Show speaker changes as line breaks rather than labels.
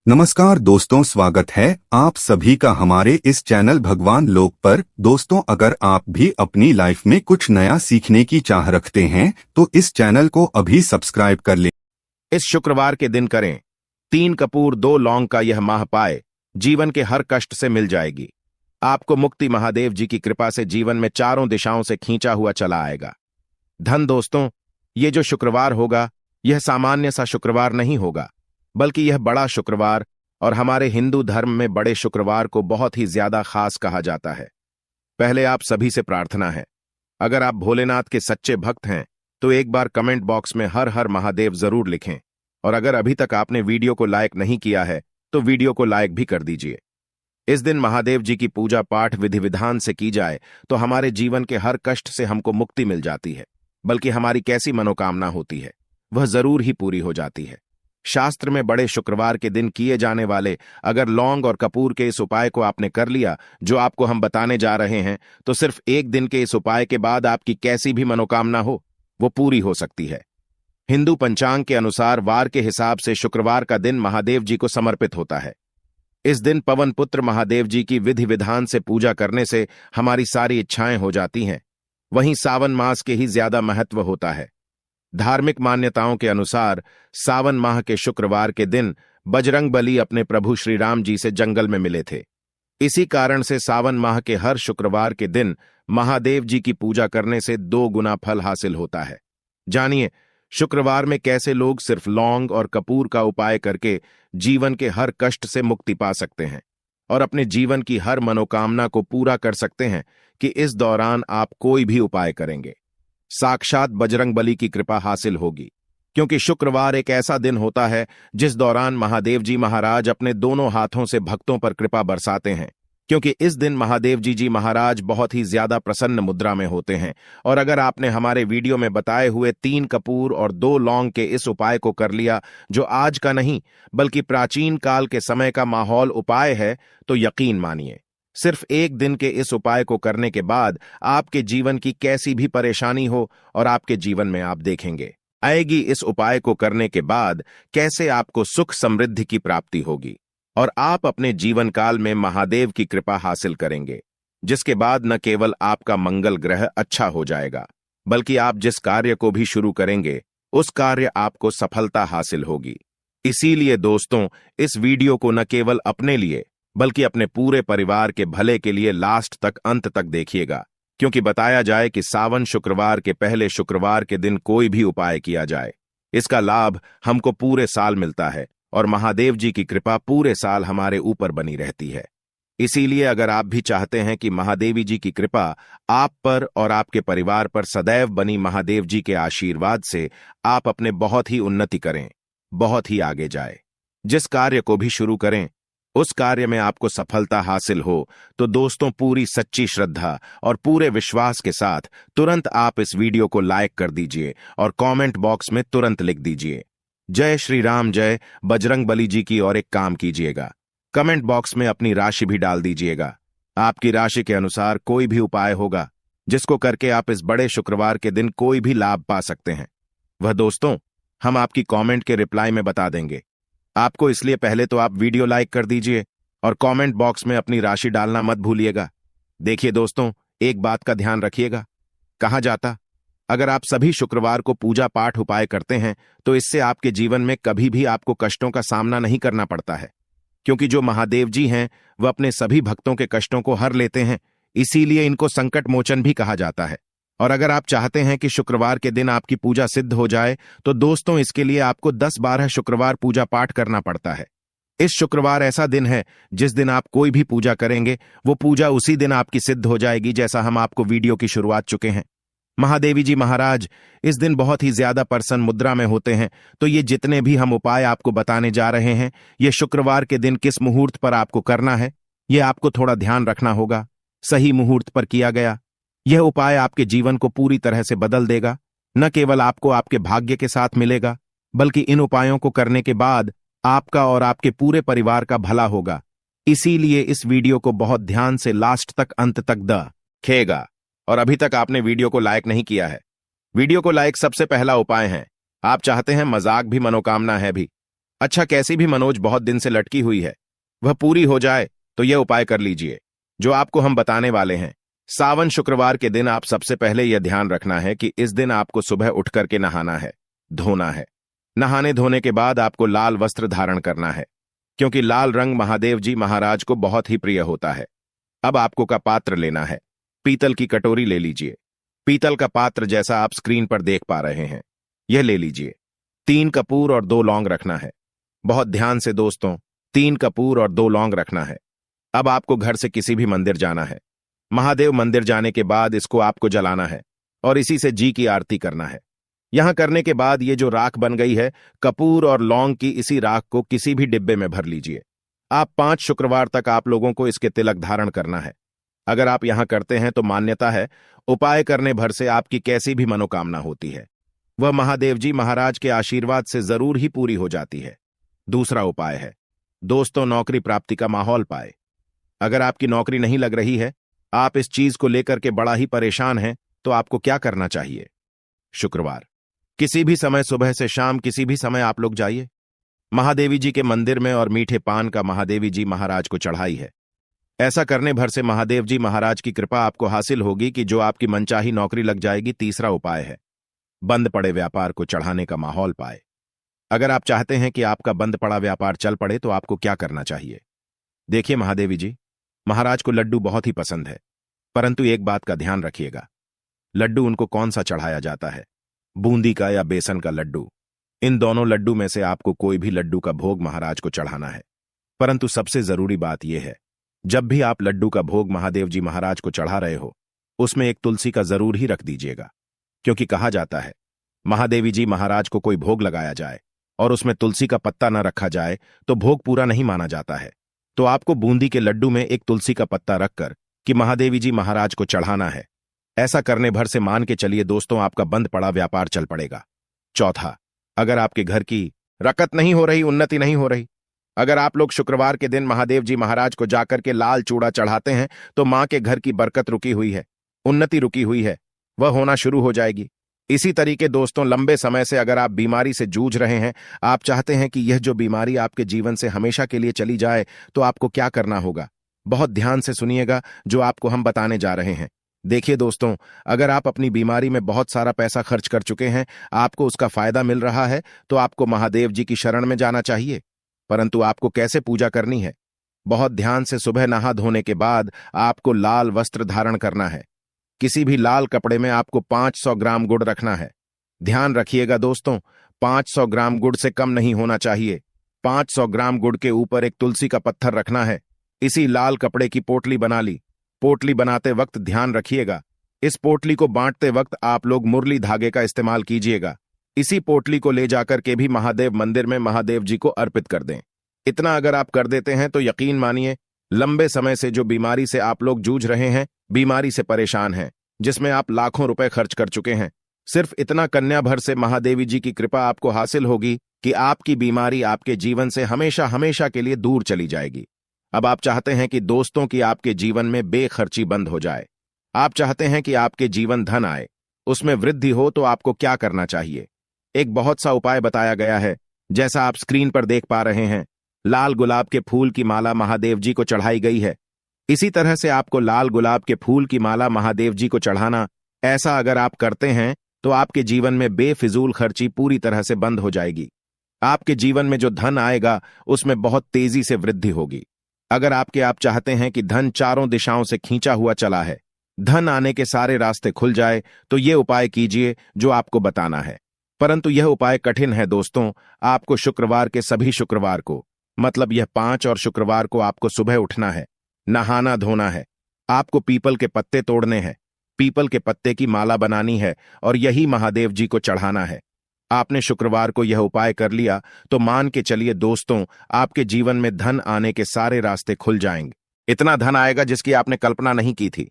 नमस्कार दोस्तों, स्वागत है आप सभी का हमारे इस चैनल भगवान लोक पर। दोस्तों, अगर आप भी अपनी लाइफ में कुछ नया सीखने की चाह रखते हैं तो इस चैनल को अभी सब्सक्राइब कर लें।
इस शुक्रवार के दिन करें 3 कपूर 2 लौंग का यह माह पाए, जीवन के हर कष्ट से मिल जाएगी। आपको मुक्ति महादेव जी की कृपा से जीवन में चारों दिशाओं से खींचा हुआ चला आएगा। धन दोस्तों, ये जो शुक्रवार होगा यह सामान्य सा शुक्रवार नहीं होगा, बल्कि यह बड़ा शुक्रवार, और हमारे हिंदू धर्म में बड़े शुक्रवार को बहुत ही ज्यादा खास कहा जाता है। पहले आप सभी से प्रार्थना है, अगर आप भोलेनाथ के सच्चे भक्त हैं तो एक बार कमेंट बॉक्स में हर हर महादेव जरूर लिखें, और अगर अभी तक आपने वीडियो को लाइक नहीं किया है तो वीडियो को लाइक भी कर दीजिए। इस दिन महादेव जी की पूजा पाठ विधि विधान से की जाए तो हमारे जीवन के हर कष्ट से हमको मुक्ति मिल जाती है, बल्कि हमारी कैसी मनोकामना होती है वह जरूर ही पूरी हो जाती है। शास्त्र में बड़े शुक्रवार के दिन किए जाने वाले अगर लौंग और कपूर के इस उपाय को आपने कर लिया जो आपको हम बताने जा रहे हैं, तो सिर्फ एक दिन के इस उपाय के बाद आपकी कैसी भी मनोकामना हो वो पूरी हो सकती है। हिंदू पंचांग के अनुसार वार के हिसाब से शुक्रवार का दिन महादेव जी को समर्पित होता है। इस दिन पवन पुत्र महादेव जी की विधि विधान से पूजा करने से हमारी सारी इच्छाएं हो जाती हैं। वहीं सावन मास के ही ज्यादा महत्व होता है। धार्मिक मान्यताओं के अनुसार सावन माह के शुक्रवार के दिन बजरंगबली अपने प्रभु श्री राम जी से जंगल में मिले थे। इसी कारण से सावन माह के हर शुक्रवार के दिन महादेव जी की पूजा करने से 2 गुना फल हासिल होता है। जानिए शुक्रवार में कैसे लोग सिर्फ लौंग और कपूर का उपाय करके जीवन के हर कष्ट से मुक्ति पा सकते हैं और अपने जीवन की हर मनोकामना को पूरा कर सकते हैं कि इस दौरान आप कोई भी उपाय करेंगे साक्षात बजरंगबली की कृपा हासिल होगी। क्योंकि शुक्रवार एक ऐसा दिन होता है जिस दौरान महादेव जी महाराज अपने दोनों हाथों से भक्तों पर कृपा बरसाते हैं, क्योंकि इस दिन महादेव जी महाराज बहुत ही ज्यादा प्रसन्न मुद्रा में होते हैं। और अगर आपने हमारे वीडियो में बताए हुए 3 कपूर और 2 लौंग के इस उपाय को कर लिया, जो आज का नहीं बल्कि प्राचीन काल के समय का माहौल उपाय है, तो यकीन मानिए सिर्फ एक दिन के इस उपाय को करने के बाद आपके जीवन की कैसी भी परेशानी हो और आपके जीवन में आप देखेंगे आएगी इस उपाय को करने के बाद कैसे आपको सुख समृद्धि की प्राप्ति होगी, और आप अपने जीवन काल में महादेव की कृपा हासिल करेंगे, जिसके बाद न केवल आपका मंगल ग्रह अच्छा हो जाएगा, बल्कि आप जिस कार्य को भी शुरू करेंगे उस कार्य आपको सफलता हासिल होगी। इसीलिए दोस्तों, इस वीडियो को न केवल अपने लिए बल्कि अपने पूरे परिवार के भले के लिए लास्ट तक अंत तक देखिएगा, क्योंकि बताया जाए कि सावन शुक्रवार के पहले शुक्रवार के दिन कोई भी उपाय किया जाए, इसका लाभ हमको पूरे साल मिलता है और महादेव जी की कृपा पूरे साल हमारे ऊपर बनी रहती है। इसीलिए अगर आप भी चाहते हैं कि महादेवी जी की कृपा आप पर और आपके परिवार पर सदैव बनी महादेव जी के आशीर्वाद से आप अपने बहुत ही उन्नति करें, बहुत ही आगे जाए, जिस कार्य को भी शुरू करें उस कार्य में आपको सफलता हासिल हो, तो दोस्तों पूरी सच्ची श्रद्धा और पूरे विश्वास के साथ तुरंत आप इस वीडियो को लाइक कर दीजिए और कमेंट बॉक्स में तुरंत लिख दीजिए जय श्री राम, जय बजरंगबली जी की। और एक काम कीजिएगा, कमेंट बॉक्स में अपनी राशि भी डाल दीजिएगा। आपकी राशि के अनुसार कोई भी उपाय होगा जिसको करके आप इस बड़े शुक्रवार के दिन कोई भी लाभ पा सकते हैं, वह दोस्तों हम आपकी कमेंट के रिप्लाई में बता देंगे आपको। इसलिए पहले तो आप वीडियो लाइक कर दीजिए और कमेंट बॉक्स में अपनी राशि डालना मत भूलिएगा। देखिए दोस्तों, एक बात का ध्यान रखिएगा, कहा जाता अगर आप सभी शुक्रवार को पूजा पाठ उपाय करते हैं तो इससे आपके जीवन में कभी भी आपको कष्टों का सामना नहीं करना पड़ता है, क्योंकि जो महादेव जी हैं वह अपने सभी भक्तों के कष्टों को हर लेते हैं, इसीलिए इनको संकट मोचन भी कहा जाता है। और अगर आप चाहते हैं कि शुक्रवार के दिन आपकी पूजा सिद्ध हो जाए तो दोस्तों इसके लिए आपको 10-12 शुक्रवार पूजा पाठ करना पड़ता है। इस शुक्रवार ऐसा दिन है जिस दिन आप कोई भी पूजा करेंगे वो पूजा उसी दिन आपकी सिद्ध हो जाएगी, जैसा हम आपको वीडियो की शुरुआत चुके हैं। महादेवी जी महाराज इस दिन बहुत ही ज्यादा प्रसन्न मुद्रा में होते हैं, तो ये जितने भी हम उपाय आपको बताने जा रहे हैं ये शुक्रवार के दिन किस मुहूर्त पर आपको करना है ये आपको थोड़ा ध्यान रखना होगा। सही मुहूर्त पर किया गया यह उपाय आपके जीवन को पूरी तरह से बदल देगा। न केवल आपको आपके भाग्य के साथ मिलेगा, बल्कि इन उपायों को करने के बाद आपका और आपके पूरे परिवार का भला होगा। इसीलिए इस वीडियो को बहुत ध्यान से लास्ट तक अंत तक देखिएगा। और अभी तक आपने वीडियो को लाइक नहीं किया है, वीडियो को लाइक सबसे पहला उपाय है। आप चाहते हैं मजाक भी मनोकामना है भी, अच्छा, कैसी भी मनोज बहुत दिन से लटकी हुई है, वह पूरी हो जाए तो यह उपाय कर लीजिए जो आपको हम बताने वाले हैं। सावन शुक्रवार के दिन आप सबसे पहले यह ध्यान रखना है कि इस दिन आपको सुबह उठ करके नहाना है, धोना है। नहाने धोने के बाद आपको लाल वस्त्र धारण करना है, क्योंकि लाल रंग महादेव जी महाराज को बहुत ही प्रिय होता है। अब आपको का पात्र लेना है, पीतल की कटोरी ले लीजिए। पीतल का पात्र जैसा आप स्क्रीन पर देख पा रहे हैं, यह ले लीजिए। 3 कपूर और 2 लौंग रखना है। बहुत ध्यान से दोस्तों, 3 कपूर और 2 लौंग रखना है। अब आपको घर से किसी भी मंदिर जाना है। महादेव मंदिर जाने के बाद इसको आपको जलाना है और इसी से जी की आरती करना है। यहां करने के बाद ये जो राख बन गई है, कपूर और लौंग की, इसी राख को किसी भी डिब्बे में भर लीजिए। आप 5 शुक्रवार तक आप लोगों को इसके तिलक धारण करना है। अगर आप यहां करते हैं तो मान्यता है, उपाय करने भर से आपकी कैसी भी मनोकामना होती है, वह महादेव जी महाराज के आशीर्वाद से जरूर ही पूरी हो जाती है। दूसरा उपाय है दोस्तों, नौकरी प्राप्ति का माहौल पाए। अगर आपकी नौकरी नहीं लग रही है, आप इस चीज को लेकर के बड़ा ही परेशान हैं, तो आपको क्या करना चाहिए? शुक्रवार किसी भी समय, सुबह से शाम किसी भी समय आप लोग जाइए महादेवी जी के मंदिर में और मीठे पान का महादेवी जी महाराज को चढ़ाई है। ऐसा करने भर से महादेव जी महाराज की कृपा आपको हासिल होगी कि जो आपकी मनचाही नौकरी लग जाएगी। तीसरा उपाय है बंद पड़े व्यापार को चढ़ाने का माहौल पाए। अगर आप चाहते हैं कि आपका बंद पड़ा व्यापार चल पड़े तो आपको क्या करना चाहिए? देखिए महादेवी जी महाराज को लड्डू बहुत ही पसंद है, परंतु एक बात का ध्यान रखिएगा, लड्डू उनको कौन सा चढ़ाया जाता है, बूंदी का या बेसन का लड्डू। इन दोनों लड्डू में से आपको कोई भी लड्डू का भोग महाराज को चढ़ाना है। परंतु सबसे जरूरी बात यह है, जब भी आप लड्डू का भोग महादेव जी महाराज को चढ़ा रहे हो, उसमें एक तुलसी का जरूर ही रख दीजिएगा, क्योंकि कहा जाता है महादेवी जी महाराज को कोई भोग लगाया जाए और उसमें तुलसी का पत्ता न रखा जाए तो भोग पूरा नहीं माना जाता है। तो आपको बूंदी के लड्डू में एक तुलसी का पत्ता रखकर कि महादेवी जी महाराज को चढ़ाना है। ऐसा करने भर से मान के चलिए दोस्तों, आपका बंद पड़ा व्यापार चल पड़ेगा। चौथा, अगर आपके घर की रकत नहीं हो रही, उन्नति नहीं हो रही, अगर आप लोग शुक्रवार के दिन महादेव जी महाराज को जाकर के लाल चूड़ा चढ़ाते हैं तो मां के घर की बरकत रुकी हुई है, उन्नति रुकी हुई है, वह होना शुरू हो जाएगी। इसी तरीके दोस्तों, लंबे समय से अगर आप बीमारी से जूझ रहे हैं, आप चाहते हैं कि यह जो बीमारी आपके जीवन से हमेशा के लिए चली जाए, तो आपको क्या करना होगा? बहुत ध्यान से सुनिएगा जो आपको हम बताने जा रहे हैं। देखिए दोस्तों, अगर आप अपनी बीमारी में बहुत सारा पैसा खर्च कर चुके हैं, आपको उसका फायदा मिल रहा है, तो आपको महादेव जी की शरण में जाना चाहिए। परंतु आपको कैसे पूजा करनी है? बहुत ध्यान से सुबह नहा धोने के बाद आपको लाल वस्त्र धारण करना है। किसी भी लाल कपड़े में आपको 500 ग्राम गुड़ रखना है। ध्यान रखिएगा दोस्तों, 500 ग्राम गुड़ से कम नहीं होना चाहिए। 500 ग्राम गुड़ के ऊपर एक तुलसी का पत्थर रखना है। इसी लाल कपड़े की पोटली बना ली। पोटली बनाते वक्त ध्यान रखिएगा, इस पोटली को बांटते वक्त आप लोग मुरली धागे का इस्तेमाल कीजिएगा। इसी पोटली को ले जाकर के भी महादेव मंदिर में महादेव जी को अर्पित कर दें। इतना अगर आप कर देते हैं तो यकीन मानिए, लंबे समय से जो बीमारी से आप लोग जूझ रहे हैं, बीमारी से परेशान हैं, जिसमें आप लाखों रुपए खर्च कर चुके हैं, सिर्फ इतना कन्या भर से महादेवी जी की कृपा आपको हासिल होगी कि आपकी बीमारी आपके जीवन से हमेशा हमेशा के लिए दूर चली जाएगी। अब आप चाहते हैं कि दोस्तों की आपके जीवन में बेखर्ची बंद हो जाए, आप चाहते हैं कि आपके जीवन धन आए, उसमें वृद्धि हो, तो आपको क्या करना चाहिए? एक बहुत सा उपाय बताया गया है, जैसा आप स्क्रीन पर देख पा रहे हैं। लाल गुलाब के फूल की माला महादेव जी को चढ़ाई गई है। इसी तरह से आपको लाल गुलाब के फूल की माला महादेव जी को चढ़ाना। ऐसा अगर आप करते हैं तो आपके जीवन में बेफिजूल खर्ची पूरी तरह से बंद हो जाएगी। आपके जीवन में जो धन आएगा उसमें बहुत तेजी से वृद्धि होगी। अगर आप चाहते हैं कि धन चारों दिशाओं से खींचा हुआ चला है, धन आने के सारे रास्ते खुल जाए, तो ये उपाय कीजिए जो आपको बताना है। परंतु यह उपाय कठिन है दोस्तों। आपको शुक्रवार के सभी शुक्रवार को, मतलब यह 5 और शुक्रवार को आपको सुबह उठना है, नहाना धोना है, आपको पीपल के पत्ते तोड़ने हैं, पीपल के पत्ते की माला बनानी है और यही महादेव जी को चढ़ाना है। आपने शुक्रवार को यह उपाय कर लिया तो मान के चलिए दोस्तों, आपके जीवन में धन आने के सारे रास्ते खुल जाएंगे। इतना धन आएगा जिसकी आपने कल्पना नहीं की थी।